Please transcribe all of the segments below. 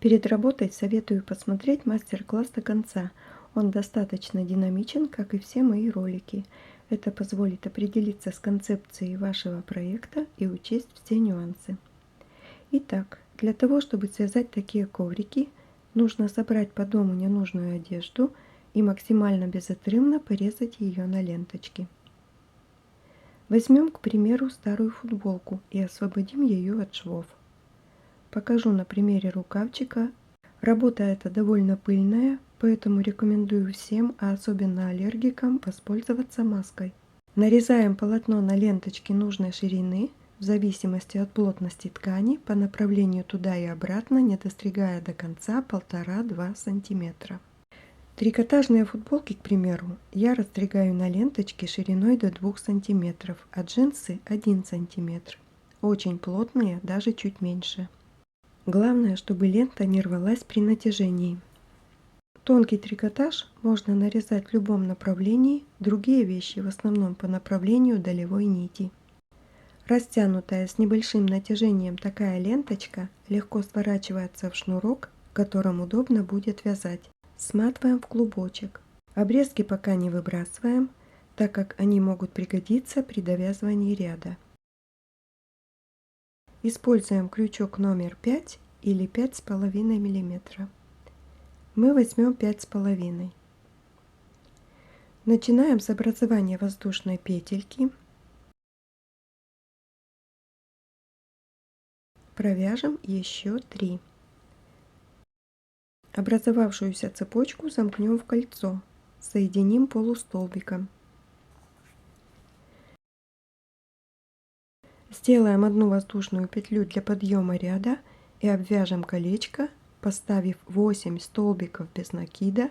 Перед работой советую посмотреть мастер-класс до конца. Он достаточно динамичен, как и все мои ролики. Это позволит определиться с концепцией вашего проекта и учесть все нюансы. Итак, для того, чтобы связать такие коврики, нужно собрать по дому ненужную одежду и максимально безотрывно порезать ее на ленточки. Возьмем, к примеру, старую футболку и освободим ее от швов. Покажу на примере рукавчика. Работа эта довольно пыльная, поэтому рекомендую всем, а особенно аллергикам, воспользоваться маской. Нарезаем полотно на ленточки нужной ширины, в зависимости от плотности ткани, по направлению туда и обратно, не достригая до конца 1,5–2 см. Трикотажные футболки, к примеру, я растригаю на ленточки шириной до 2 см, а джинсы 1 см. Очень плотные, даже чуть меньше. Главное, чтобы лента не рвалась при натяжении. Тонкий трикотаж можно нарезать в любом направлении, другие вещи в основном по направлению долевой нити. Растянутая с небольшим натяжением такая ленточка легко сворачивается в шнурок, которым удобно будет вязать. Сматываем в клубочек. Обрезки пока не выбрасываем, так как они могут пригодиться при довязывании ряда. Используем крючок номер 5 или 5,5 мм. Мы возьмем 5,5. Начинаем с образования воздушной петельки. Провяжем еще 3. Образовавшуюся цепочку замкнем в кольцо. Соединим полустолбиком. Сделаем одну воздушную петлю для подъема ряда и обвяжем колечко, поставив 8 столбиков без накида,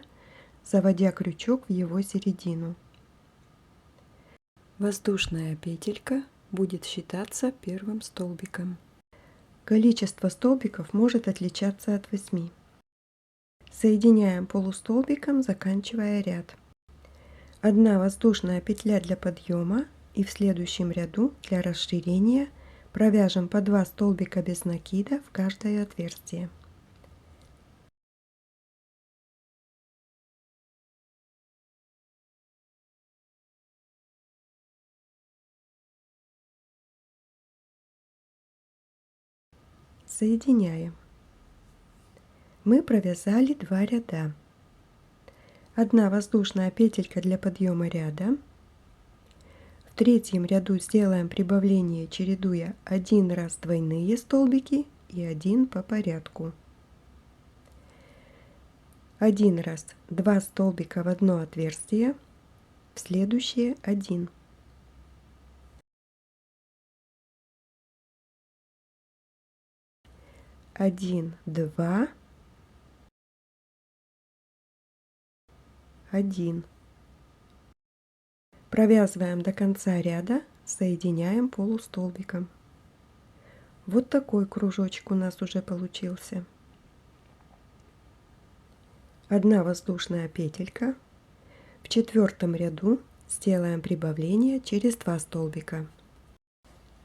заводя крючок в его середину. Воздушная петелька будет считаться первым столбиком. Количество столбиков может отличаться от 8. Соединяем полустолбиком, заканчивая ряд. Одна воздушная петля для подъема и в следующем ряду для расширения провяжем по 2 столбика без накида в каждое отверстие. Соединяем. Мы провязали 2 ряда. Одна воздушная петелька для подъема ряда. В третьем ряду сделаем прибавление, чередуя один раз двойные столбики и один по порядку. Один раз 2 столбика в одно отверстие, в следующее 1. Один, 2, 1. Провязываем до конца ряда, соединяем полустолбиком. Вот такой кружочек у нас уже получился. Одна воздушная петелька. В четвертом ряду сделаем прибавление через 2 столбика.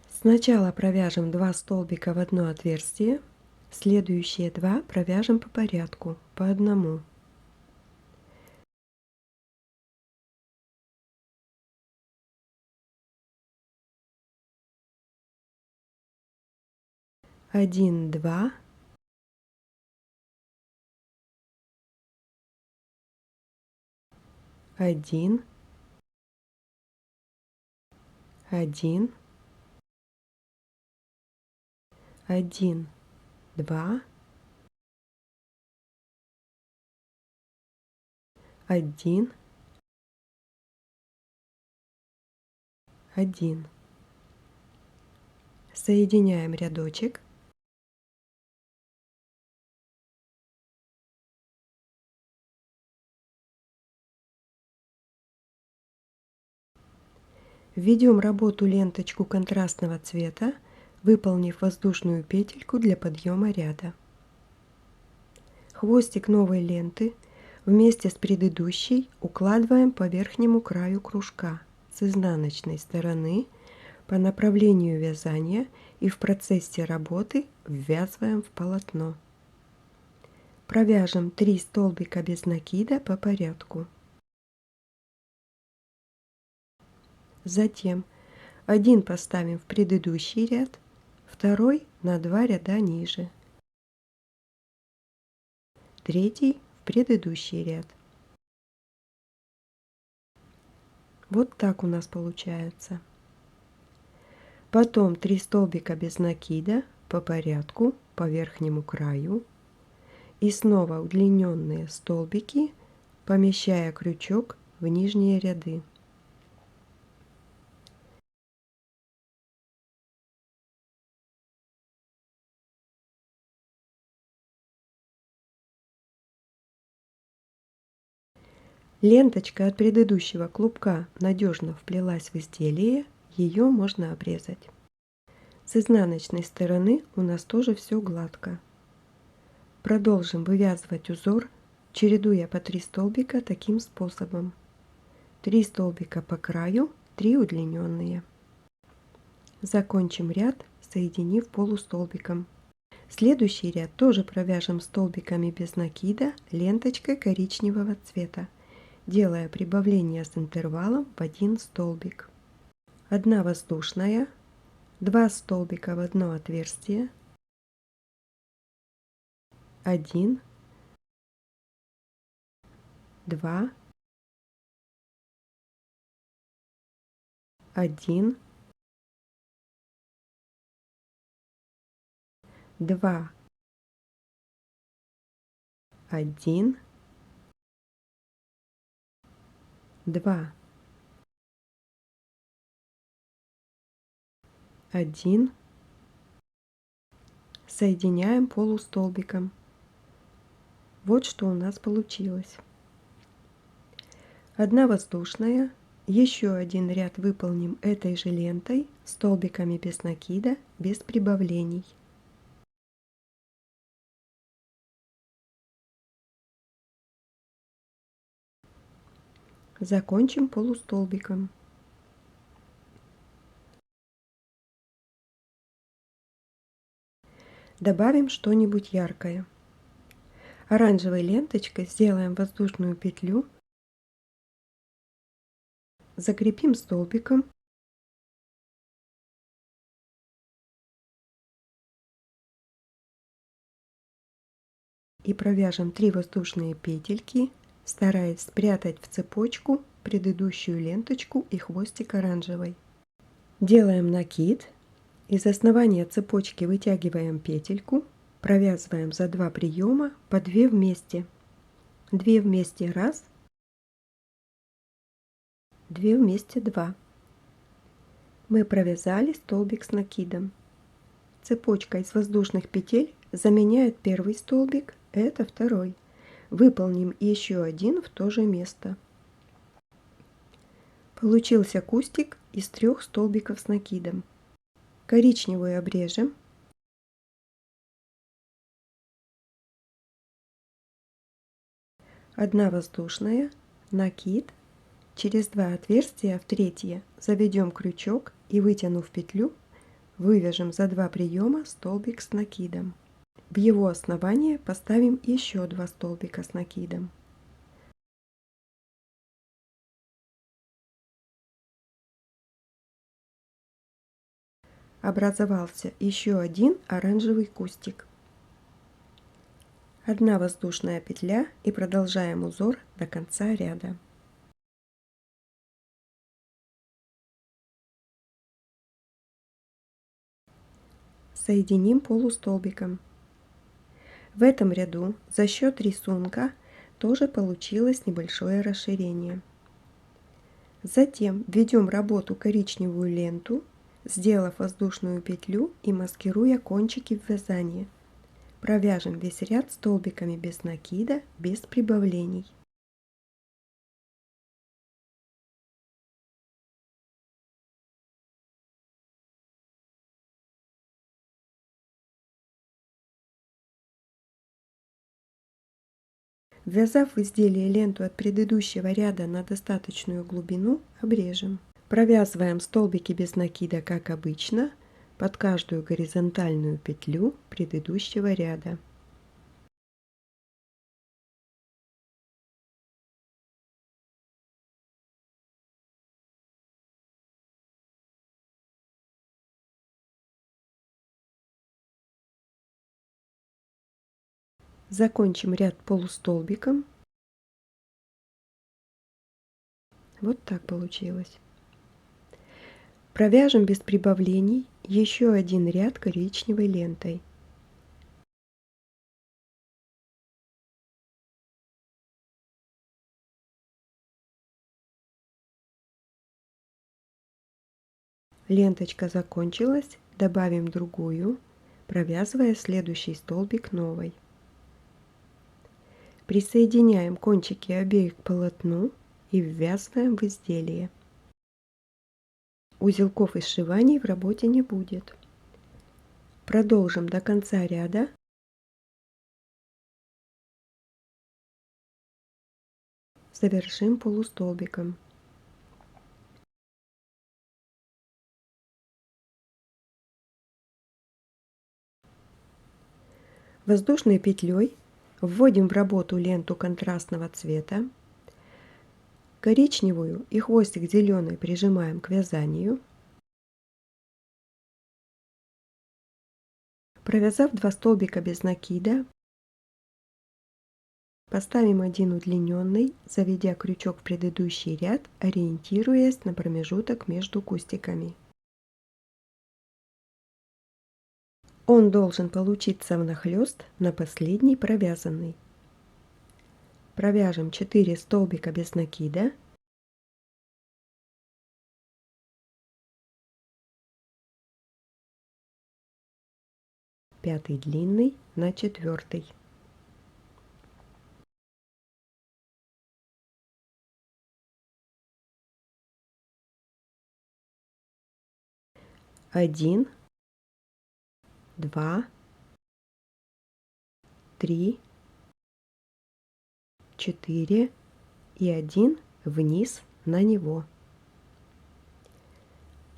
Сначала провяжем 2 столбика в одно отверстие, следующие 2 провяжем по порядку, по одному. Один, 2. Один, 1, 1, 2, 1, 1. Соединяем рядочек. Введем работу ленточку контрастного цвета, выполнив воздушную петельку для подъема ряда. Хвостик новой ленты вместе с предыдущей укладываем по верхнему краю кружка с изнаночной стороны по направлению вязания и в процессе работы ввязываем в полотно. Провяжем 3 столбика без накида по порядку. Затем один поставим в предыдущий ряд, второй на 2 ряда ниже, третий в предыдущий ряд. Вот так у нас получается. Потом 3 столбика без накида по порядку по верхнему краю. И снова удлиненные столбики, помещая крючок в нижние ряды. Ленточка от предыдущего клубка надежно вплелась в изделие, ее можно обрезать. С изнаночной стороны у нас тоже все гладко. Продолжим вывязывать узор, чередуя по 3 столбика таким способом. 3 столбика по краю, 3 удлиненные. Закончим ряд, соединив полустолбиком. Следующий ряд тоже провяжем столбиками без накида ленточкой коричневого цвета, делая прибавление с интервалом в 1 столбик. 1 воздушная, 2 столбика в одно отверстие, 1, 2, 1, 2, 1, 2, 1. Соединяем полустолбиком. Вот что у нас получилось. 1 воздушная, еще один ряд выполним этой же лентой, столбиками без накида, без прибавлений. Закончим полустолбиком. Добавим что-нибудь яркое. Оранжевой ленточкой сделаем воздушную петлю, закрепим столбиком и провяжем 3 воздушные петельки, стараясь спрятать в цепочку предыдущую ленточку и хвостик оранжевой. Делаем накид. Из основания цепочки вытягиваем петельку, провязываем за 2 приема по 2 вместе. 2 вместе 1, 2 вместе 2. Мы провязали столбик с накидом. Цепочка из воздушных петель заменяет первый столбик, это второй. Выполним еще один в то же место. Получился кустик из 3 столбиков с накидом. Коричневую обрежем. Одна воздушная, накид. Через 2 отверстия в третье заведем крючок и, вытянув петлю, вывяжем за 2 приема столбик с накидом. В его основание поставим еще 2 столбика с накидом. Образовался еще один оранжевый кустик. 1 воздушная петля и продолжаем узор до конца ряда. Соединим полустолбиком. В этом ряду за счет рисунка тоже получилось небольшое расширение. Затем введем работу коричневую ленту, сделав воздушную петлю и маскируя кончики в вязании. Провяжем весь ряд столбиками без накида, без прибавлений. Ввязав в изделие ленту от предыдущего ряда на достаточную глубину, обрежем. Провязываем столбики без накида, как обычно, под каждую горизонтальную петлю предыдущего ряда. Закончим ряд полустолбиком. Вот так получилось. Провяжем без прибавлений еще один ряд коричневой лентой. Ленточка закончилась, добавим другую, провязывая следующий столбик новой. Присоединяем кончики обеих к полотну и ввязываем в изделие. Узелков и сшиваний в работе не будет. Продолжим до конца ряда. Завершим полустолбиком. Воздушной петлей вводим в работу ленту контрастного цвета. Коричневую и хвостик зеленый прижимаем к вязанию. Провязав 2 столбика без накида, поставим один удлиненный, заведя крючок в предыдущий ряд, ориентируясь на промежуток между кустиками. Он должен получиться внахлёст на последний провязанный. Провяжем 4 столбика без накида. Пятый длинный на 4. Один, 2, 3, 4 и 1 вниз на него.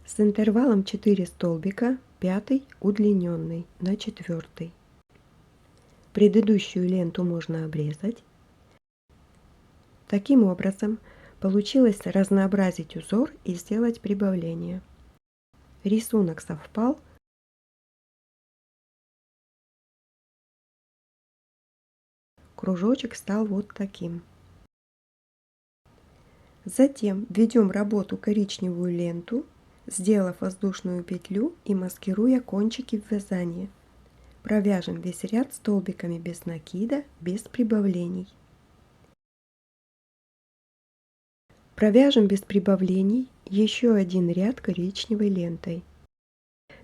С интервалом 4 столбика, 5 удлиненный на 4. Предыдущую ленту можно обрезать. Таким образом, получилось разнообразить узор и сделать прибавление. Рисунок совпал. Кружочек стал вот таким. Затем введем работу коричневую ленту, сделав воздушную петлю и маскируя кончики в вязании. Провяжем весь ряд столбиками без накида, без прибавлений. Провяжем без прибавлений еще один ряд коричневой лентой.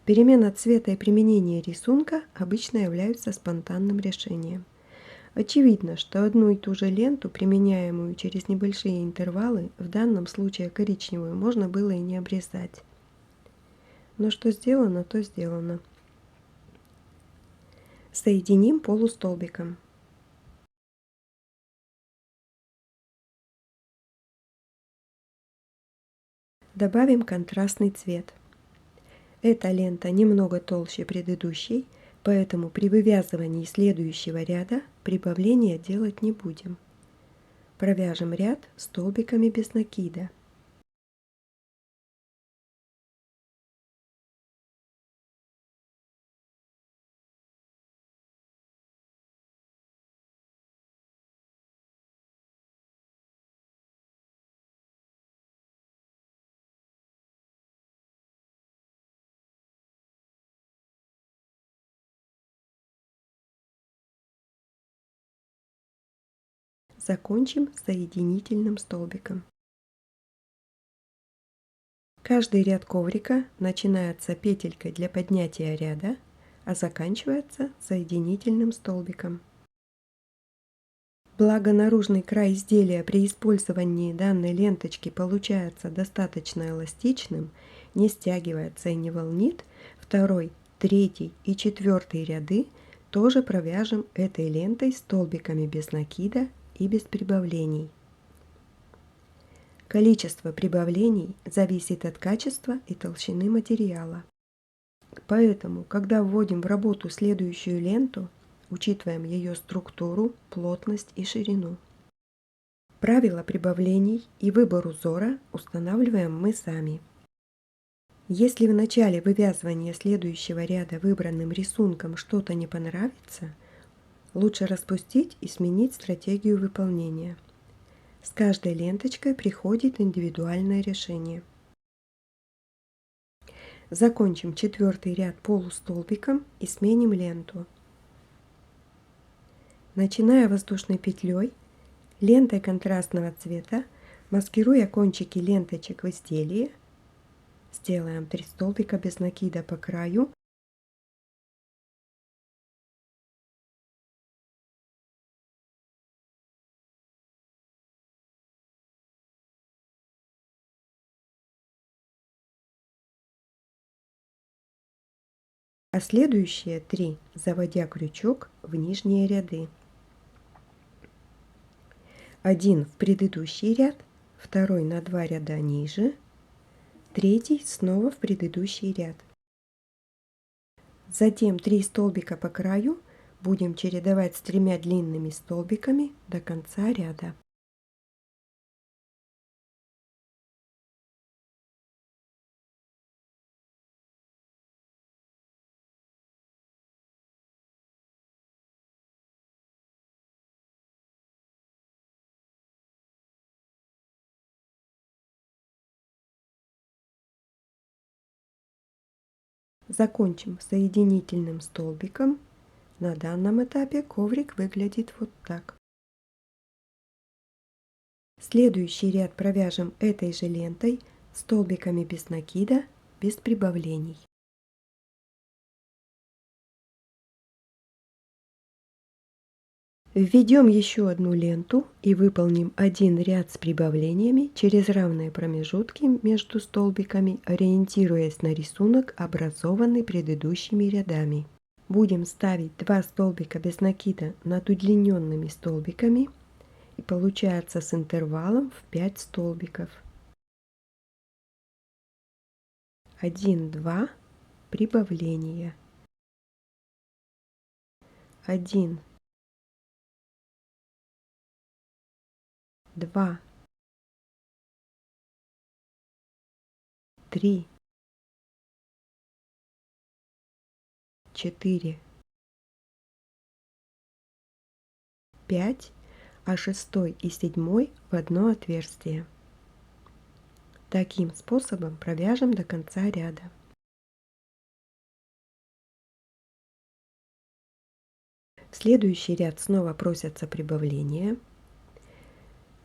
Перемена цвета и применение рисунка обычно являются спонтанным решением. Очевидно, что одну и ту же ленту, применяемую через небольшие интервалы, в данном случае коричневую, можно было и не обрезать. Но что сделано, то сделано. Соединим полустолбиком. Добавим контрастный цвет. Эта лента немного толще предыдущей, поэтому при вывязывании следующего ряда прибавления делать не будем. Провяжем ряд столбиками без накида. Закончим соединительным столбиком. Каждый ряд коврика начинается петелькой для поднятия ряда, а заканчивается соединительным столбиком. Благо наружный край изделия при использовании данной ленточки получается достаточно эластичным, не стягивается и не волнит, второй, третий и четвертый ряды тоже провяжем этой лентой столбиками без накида и без прибавлений. Количество прибавлений зависит от качества и толщины материала. Поэтому, когда вводим в работу следующую ленту, учитываем ее структуру, плотность и ширину. Правила прибавлений и выбор узора устанавливаем мы сами. Если в начале вывязывания следующего ряда выбранным рисунком что-то не понравится, Лучше распустить и сменить стратегию выполнения. С каждой ленточкой приходит индивидуальное решение. Закончим четвертый ряд полустолбиком и сменим ленту. Начиная воздушной петлей, лентой контрастного цвета, маскируя кончики ленточек в изделии, сделаем 3 столбика без накида по краю. А следующие 3 заводя крючок в нижние ряды. Один в предыдущий ряд, второй на 2 ряда ниже, третий снова в предыдущий ряд. Затем 3 столбика по краю будем чередовать с 3 длинными столбиками до конца ряда. Закончим соединительным столбиком. На данном этапе коврик выглядит вот так. Следующий ряд провяжем этой же лентой, столбиками без накида, без прибавлений. Введем еще одну ленту и выполним один ряд с прибавлениями через равные промежутки между столбиками, ориентируясь на рисунок, образованный предыдущими рядами. Будем ставить 2 столбика без накида над удлиненными столбиками, и получается с интервалом в 5 столбиков. 1, 2, прибавление. 1, 2, 3, 4, 5, а шестой и седьмой в одно отверстие. Таким способом провяжем до конца ряда. В следующий ряд снова просятся прибавления.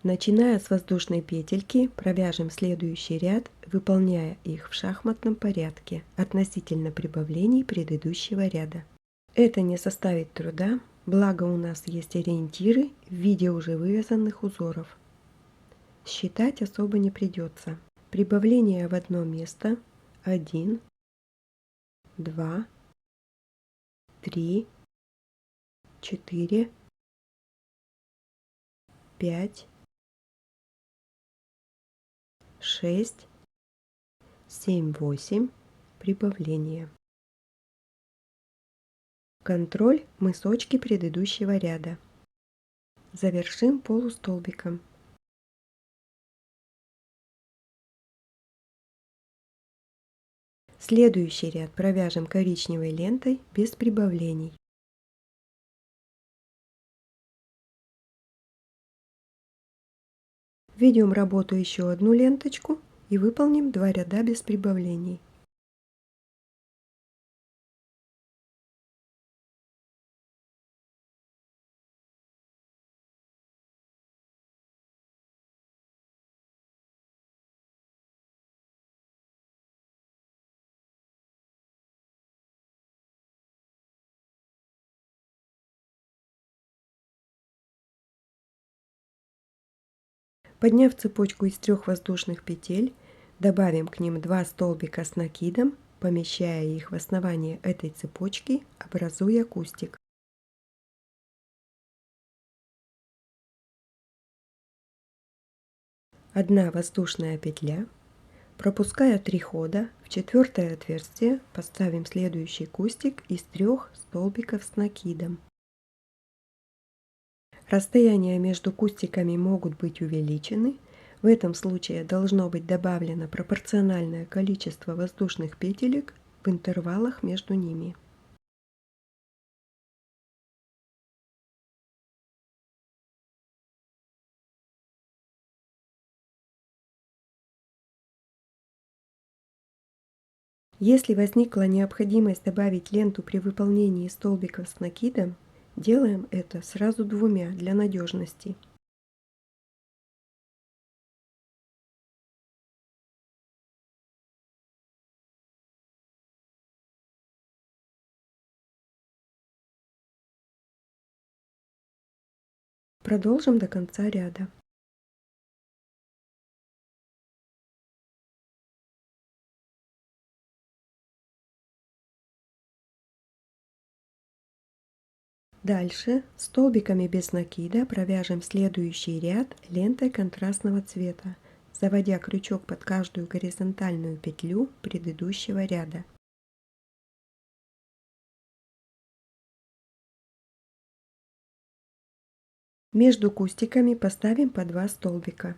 Начиная с воздушной петельки, провяжем следующий ряд, выполняя их в шахматном порядке относительно прибавлений предыдущего ряда. Это не составит труда, благо у нас есть ориентиры в виде уже вывязанных узоров. Считать особо не придется. Прибавление в одно место. 1, 2, 3, 4, 5, 6, 7, 8. Прибавление. Контроль мысочки предыдущего ряда. Завершим полустолбиком. Следующий ряд провяжем коричневой лентой без прибавлений. Введем работу еще одну ленточку и выполним 2 ряда без прибавлений. Подняв цепочку из 3 воздушных петель, добавим к ним 2 столбика с накидом, помещая их в основание этой цепочки, образуя кустик. Одна воздушная петля. Пропуская 3 хода, в 4 отверстие поставим следующий кустик из 3 столбиков с накидом. Расстояния между кустиками могут быть увеличены. В этом случае должно быть добавлено пропорциональное количество воздушных петелек в интервалах между ними. Если возникла необходимость добавить ленту при выполнении столбиков с накидом, делаем это сразу двумя для надежности. Продолжим до конца ряда. Дальше столбиками без накида провяжем следующий ряд лентой контрастного цвета, заводя крючок под каждую горизонтальную петлю предыдущего ряда. Между кустиками поставим по 2 столбика.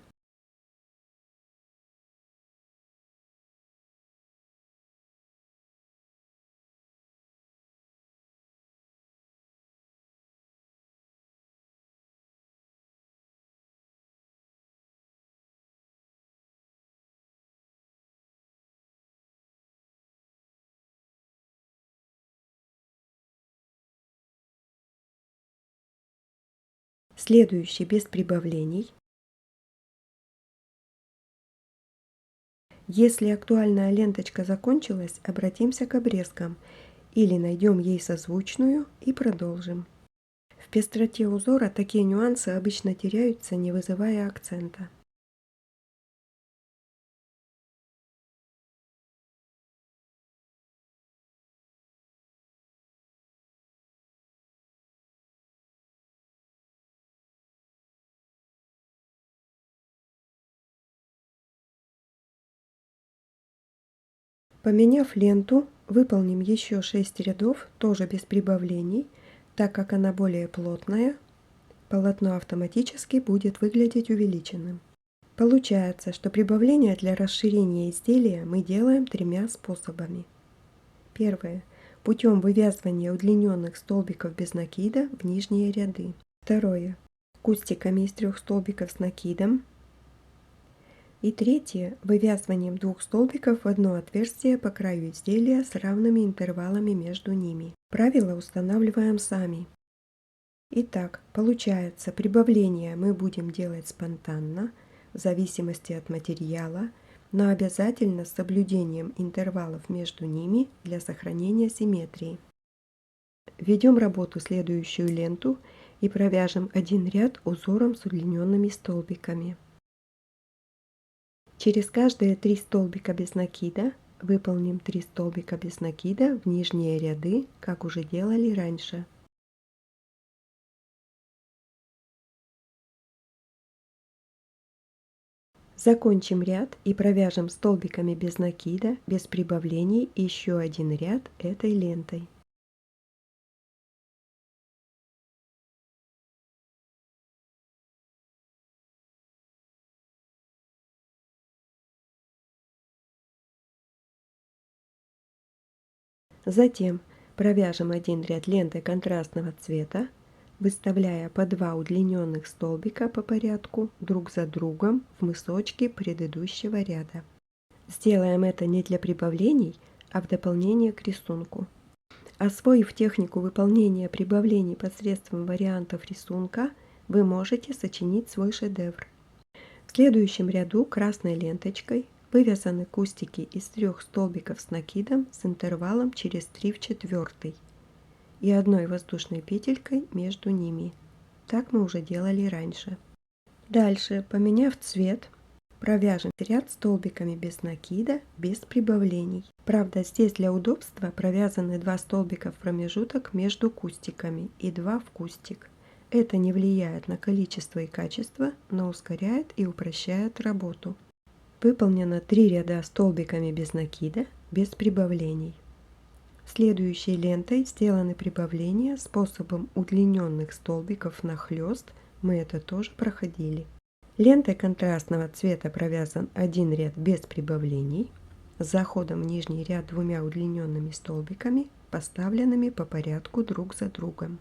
Следующий без прибавлений. Если актуальная ленточка закончилась, обратимся к обрезкам или найдем ей созвучную и продолжим. В пестроте узора такие нюансы обычно теряются, не вызывая акцента. Поменяв ленту, выполним еще 6 рядов, тоже без прибавлений, так как она более плотная, полотно автоматически будет выглядеть увеличенным. Получается, что прибавление для расширения изделия мы делаем 3 способами. Первое. Путем вывязывания удлиненных столбиков без накида в нижние ряды. Второе. Кустиками из 3 столбиков с накидом. И третье, вывязыванием 2 столбиков в одно отверстие по краю изделия с равными интервалами между ними. Правила устанавливаем сами. Итак, получается, прибавление мы будем делать спонтанно, в зависимости от материала, но обязательно с соблюдением интервалов между ними для сохранения симметрии. Введем работу следующую ленту и провяжем один ряд узором с удлиненными столбиками. Через каждые 3 столбика без накида выполним 3 столбика без накида в нижние ряды, как уже делали раньше. Закончим ряд и провяжем столбиками без накида, без прибавлений еще один ряд этой лентой. Затем провяжем один ряд лентой контрастного цвета, выставляя по 2 удлиненных столбика по порядку друг за другом в мысочки предыдущего ряда. Сделаем это не для прибавлений, а в дополнение к рисунку. Освоив технику выполнения прибавлений посредством вариантов рисунка, вы можете сочинить свой шедевр. В следующем ряду красной ленточкой вывязаны кустики из 3 столбиков с накидом с интервалом через 3 в 4 и одной воздушной петелькой между ними. Так мы уже делали раньше. Дальше, поменяв цвет, провяжем ряд столбиками без накида, без прибавлений. Правда, здесь для удобства провязаны 2 столбика в промежуток между кустиками и 2 в кустик. Это не влияет на количество и качество, но ускоряет и упрощает работу. Выполнено 3 ряда столбиками без накида, без прибавлений. Следующей лентой сделаны прибавления способом удлиненных столбиков нахлест, мы это тоже проходили. Лентой контрастного цвета провязан один ряд без прибавлений, с заходом в нижний ряд 2 удлиненными столбиками, поставленными по порядку друг за другом.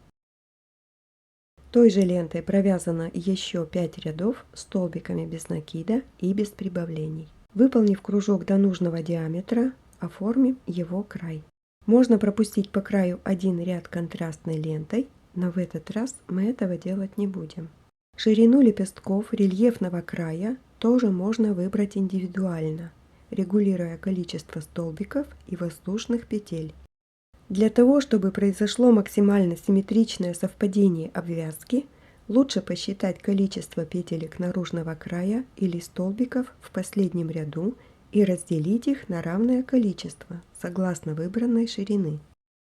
Той же лентой провязано еще 5 рядов столбиками без накида и без прибавлений. Выполнив кружок до нужного диаметра, оформим его край. Можно пропустить по краю один ряд контрастной лентой, но в этот раз мы этого делать не будем. Ширину лепестков рельефного края тоже можно выбрать индивидуально, регулируя количество столбиков и воздушных петель. Для того, чтобы произошло максимально симметричное совпадение обвязки, лучше посчитать количество петелек наружного края или столбиков в последнем ряду и разделить их на равное количество, согласно выбранной ширины.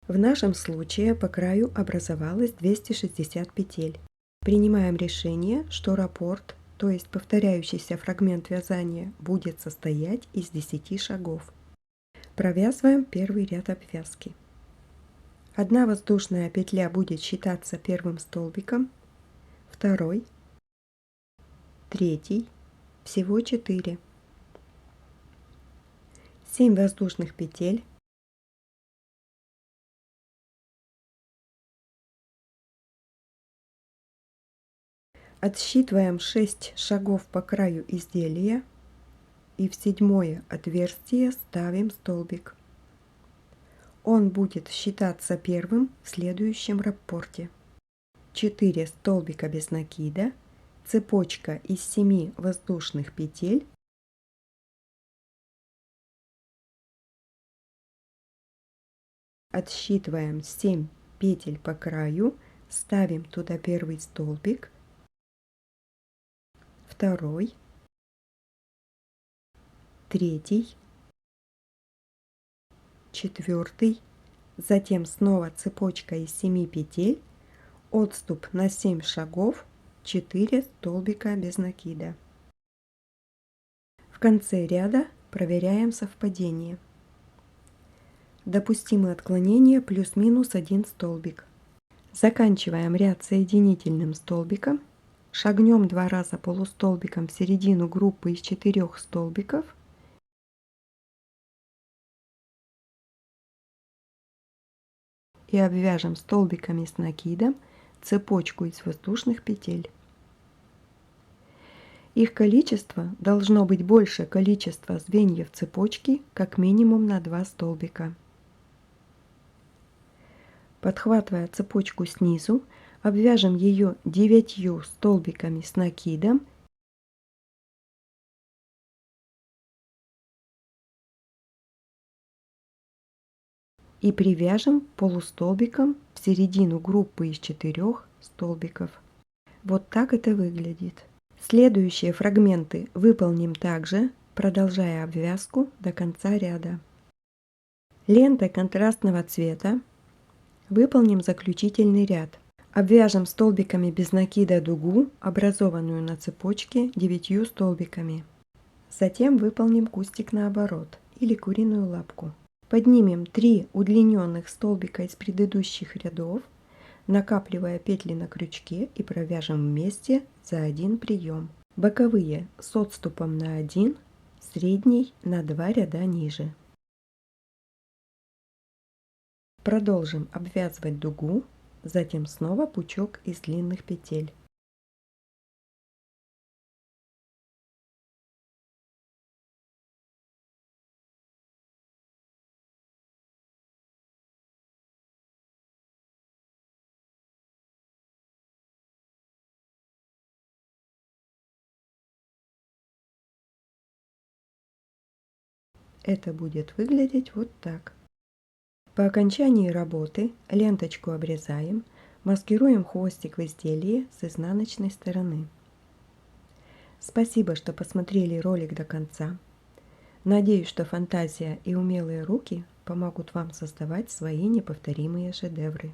В нашем случае по краю образовалось 260 петель. Принимаем решение, что раппорт, то есть повторяющийся фрагмент вязания, будет состоять из 10 шагов. Провязываем первый ряд обвязки. Одна воздушная петля будет считаться первым столбиком, второй, третий, всего 4. 7 воздушных петель, отсчитываем 6 шагов по краю изделия и в 7-е отверстие ставим столбик. Он будет считаться первым в следующем раппорте. 4 столбика без накида, цепочка из 7 воздушных петель, отсчитываем 7 петель по краю, ставим туда первый столбик, второй, третий, четвертый, затем снова цепочка из 7 петель, отступ на 7 шагов, 4 столбика без накида. В конце ряда проверяем совпадение. Допустимые отклонения плюс-минус 1 столбик. Заканчиваем ряд соединительным столбиком, шагнем 2 раза полустолбиком в середину группы из 4 столбиков и обвяжем столбиками с накидом цепочку из воздушных петель. Их количество должно быть больше количества звеньев цепочки, как минимум на 2 столбика. Подхватывая цепочку снизу, обвяжем ее 9 столбиками с накидом и привяжем полустолбиком в середину группы из 4 столбиков. Вот так это выглядит. Следующие фрагменты выполним также, продолжая обвязку до конца ряда. Лентой контрастного цвета выполним заключительный ряд. Обвяжем столбиками без накида дугу, образованную на цепочке 9 столбиками. Затем выполним кустик наоборот или куриную лапку. Поднимем 3 удлиненных столбика из предыдущих рядов, накапливая петли на крючке и провяжем вместе за один прием. Боковые с отступом на 1, средний на 2 ряда ниже. Продолжим обвязывать дугу, затем снова пучок из длинных петель. Это будет выглядеть вот так. По окончании работы ленточку обрезаем, маскируем хвостик в изделии с изнаночной стороны. Спасибо, что посмотрели ролик до конца. Надеюсь, что фантазия и умелые руки помогут вам создавать свои неповторимые шедевры.